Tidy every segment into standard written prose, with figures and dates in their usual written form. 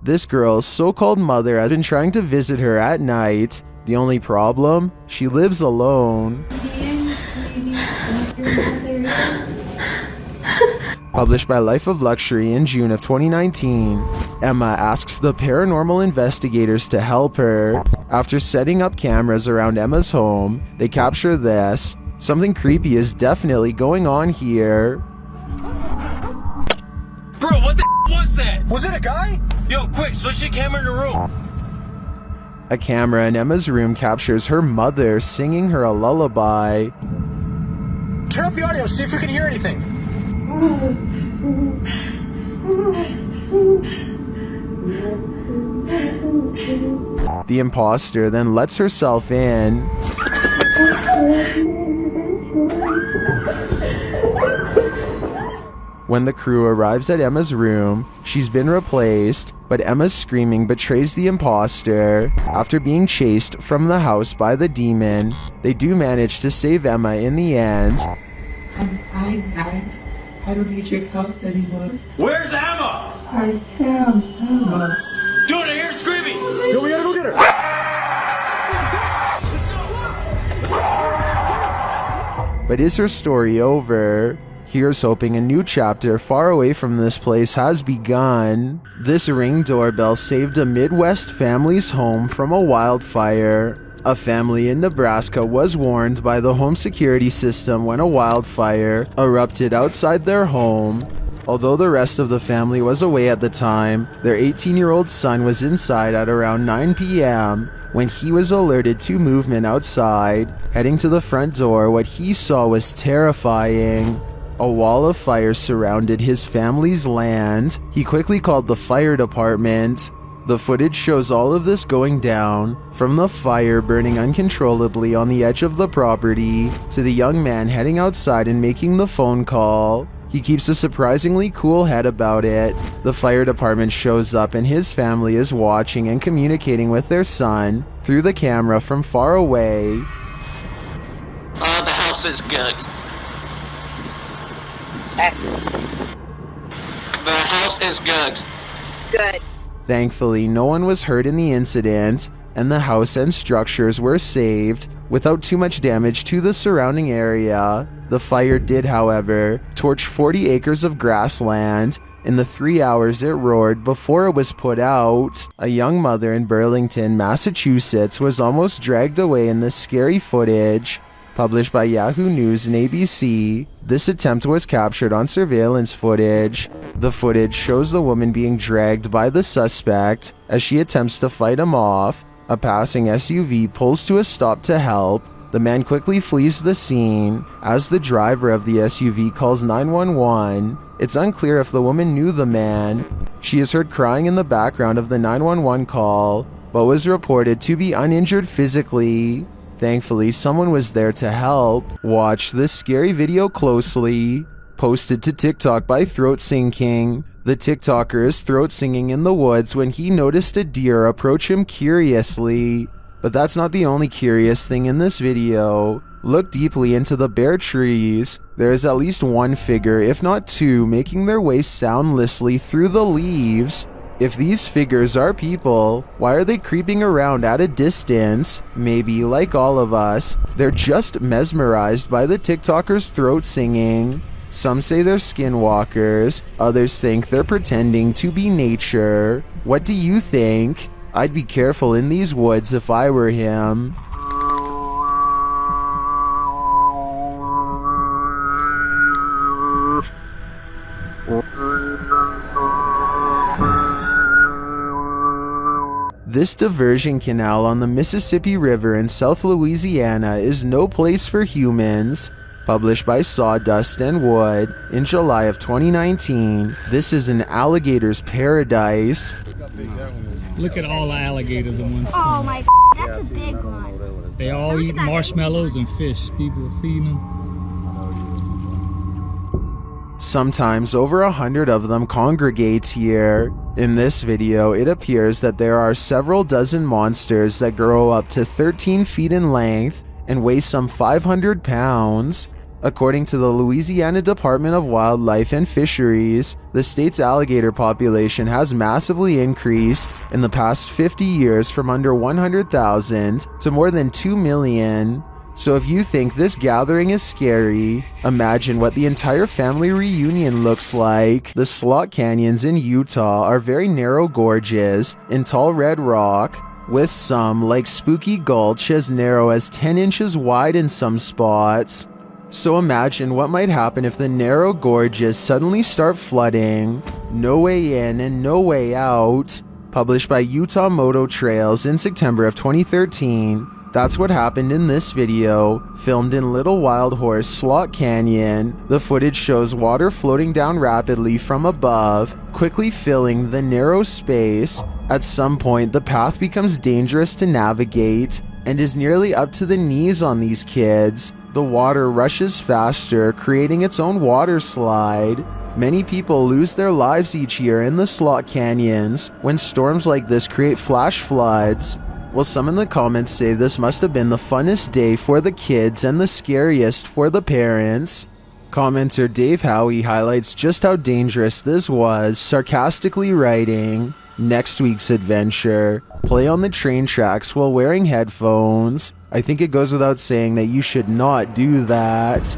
This girl's so-called mother has been trying to visit her at night. The only problem? She lives alone. Published by Life of Luxury in June of 2019, Emma asks the paranormal investigators to help her. After setting up cameras around Emma's home, they capture this. Something creepy is definitely going on here. Bro, what the was that? Was it a guy? Yo, quick, switch the camera in the room. A camera in Emma's room captures her mother singing her a lullaby. Turn up the audio, see if you can hear anything. The imposter then lets herself in. When the crew arrives at Emma's room, she's been replaced, but Emma's screaming betrays the imposter. After being chased from the house by the demon, they do manage to save Emma in the end. I'm fine, guys. I don't need your help anymore. Where's Emma? I am Emma. Dude, I hear screaming. Yo, we gotta go get her. But is her story over? Here's hoping a new chapter far away from this place has begun. This Ring doorbell saved a Midwest family's home from a wildfire. A family in Nebraska was warned by the home security system when a wildfire erupted outside their home. Although the rest of the family was away at the time, their 18-year-old son was inside at around 9 p.m. when he was alerted to movement outside. Heading to the front door, what he saw was terrifying. A wall of fire surrounded his family's land. He quickly called the fire department. The footage shows all of this going down, from the fire burning uncontrollably on the edge of the property, to the young man heading outside and making the phone call. He keeps a surprisingly cool head about it. The fire department shows up and his family is watching and communicating with their son through the camera from far away. The house is good. The house is good. Good. Thankfully, no one was hurt in the incident, and the house and structures were saved without too much damage to the surrounding area. The fire did, however, torch 40 acres of grassland. In the 3 hours it roared before it was put out. A young mother in Burlington, Massachusetts was almost dragged away in this scary footage. Published by Yahoo News and ABC, this attempt was captured on surveillance footage. The footage shows the woman being dragged by the suspect as she attempts to fight him off. A passing SUV pulls to a stop to help. The man quickly flees the scene as the driver of the SUV calls 911. It's unclear if the woman knew the man. She is heard crying in the background of the 911 call, but was reported to be uninjured physically. Thankfully, someone was there to help. Watch this scary video closely. Posted to TikTok by Throat Sing King. The TikToker is throat singing in the woods when he noticed a deer approach him curiously. But that's not the only curious thing in this video. Look deeply into the bare trees. There is at least one figure, if not two, making their way soundlessly through the leaves. If these figures are people, why are they creeping around at a distance? Maybe, like all of us, they're just mesmerized by the TikToker's throat singing. Some say they're skinwalkers, others think they're pretending to be nature. What do you think? I'd be careful in these woods if I were him. This diversion canal on the Mississippi River in South Louisiana is no place for humans. Published by Sawdust and Wood in July of 2019, this is an alligator's paradise. Look at all the alligators in one Oh spot. my God, that's a big one. They all eat marshmallows and fish. People are feeding them. Sometimes over 100 of them congregate here. In this video, it appears that there are several dozen monsters that grow up to 13 feet in length and weigh some 500 pounds. According to the Louisiana Department of Wildlife and Fisheries, the state's alligator population has massively increased in the past 50 years from under 100,000 to more than 2 million. So if you think this gathering is scary, imagine what the entire family reunion looks like. The slot canyons in Utah are very narrow gorges in tall red rock, with some, like Spooky Gulch, as narrow as 10 inches wide in some spots. So imagine what might happen if the narrow gorges suddenly start flooding. No way in and no way out. Published by Utah Moto Trails in September of 2013. That's what happened in this video, filmed in Little Wild Horse Slot Canyon. The footage shows water floating down rapidly from above, quickly filling the narrow space. At some point, the path becomes dangerous to navigate and is nearly up to the knees on these kids. The water rushes faster, creating its own water slide. Many people lose their lives each year in the slot canyons when storms like this create flash floods. Well, some in the comments say this must have been the funnest day for the kids and the scariest for the parents. Commenter Dave Howie highlights just how dangerous this was, sarcastically writing, "Next week's adventure, play on the train tracks while wearing headphones. I think it goes without saying that you should not do that."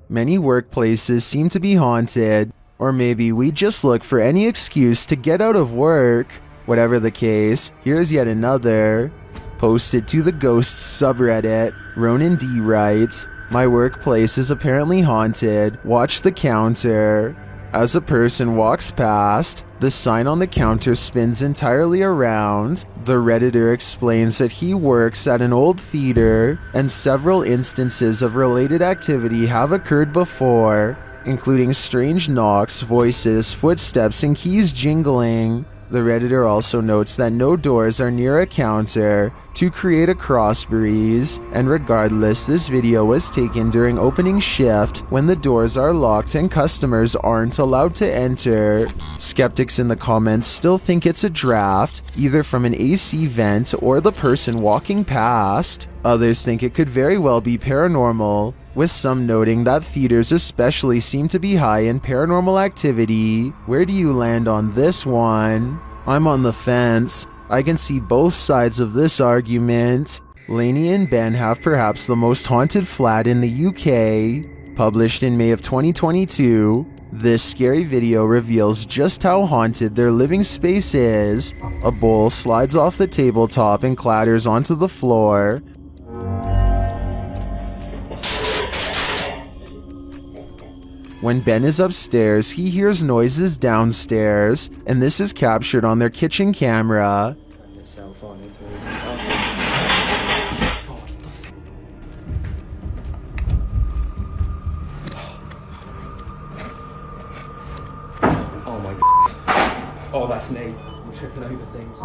Many workplaces seem to be haunted, or maybe we just look for any excuse to get out of work. Whatever the case, here's yet another. Posted to the Ghosts subreddit, Ronan D writes, "My workplace is apparently haunted. Watch the counter." As a person walks past, the sign on the counter spins entirely around. The Redditor explains that he works at an old theater, and several instances of related activity have occurred before, including strange knocks, voices, footsteps, and keys jingling. The Redditor also notes that no doors are near a counter to create a cross breeze, and regardless, this video was taken during opening shift when the doors are locked and customers aren't allowed to enter. Skeptics in the comments still think it's a draft, either from an AC vent or the person walking past. Others think it could very well be paranormal, with some noting that theaters especially seem to be high in paranormal activity. Where do you land on this one? I'm on the fence. I can see both sides of this argument. Lainey and Ben have perhaps the most haunted flat in the UK. Published in May of 2022, this scary video reveals just how haunted their living space is. A bowl slides off the tabletop and clatters onto the floor. When Ben is upstairs, he hears noises downstairs, and this is captured on their kitchen camera. Oh my. Oh, that's me. I'm tripping over things.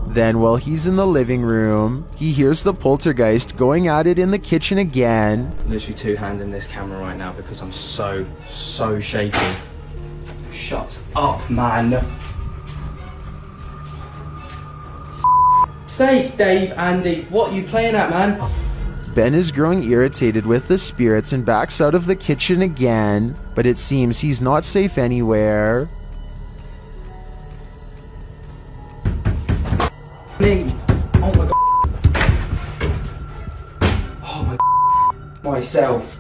Then, while he's in the living room, he hears the poltergeist going at it in the kitchen again. Literally two-handing this camera right now because I'm so shaky. Shut up, man. Sake, Dave, Andy, what are you playing at, man? Ben is growing irritated with the spirits and backs out of the kitchen again, but it seems he's not safe anywhere. Me. Oh my god. Oh my god. Myself.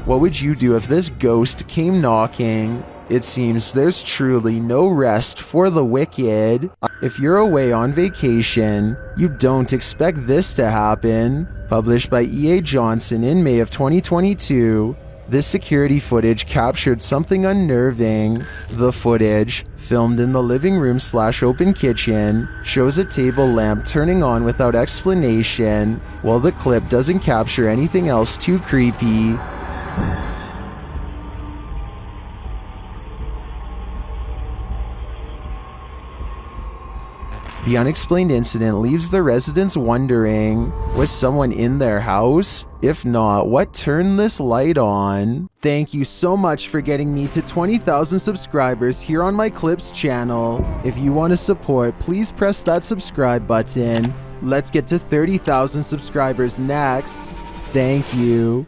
What would you do if this ghost came knocking? It seems there's truly no rest for the wicked. If you're away on vacation, you don't expect this to happen. Published by E.A. Johnson in May of 2022, this security footage captured something unnerving. The footage, filmed in the living room / open kitchen, shows a table lamp turning on without explanation, while the clip doesn't capture anything else too creepy. The unexplained incident leaves the residents wondering, was someone in their house? If not, what turned this light on? Thank you so much for getting me to 20,000 subscribers here on my Clips channel. If you want to support, please press that subscribe button. Let's get to 30,000 subscribers next. Thank you.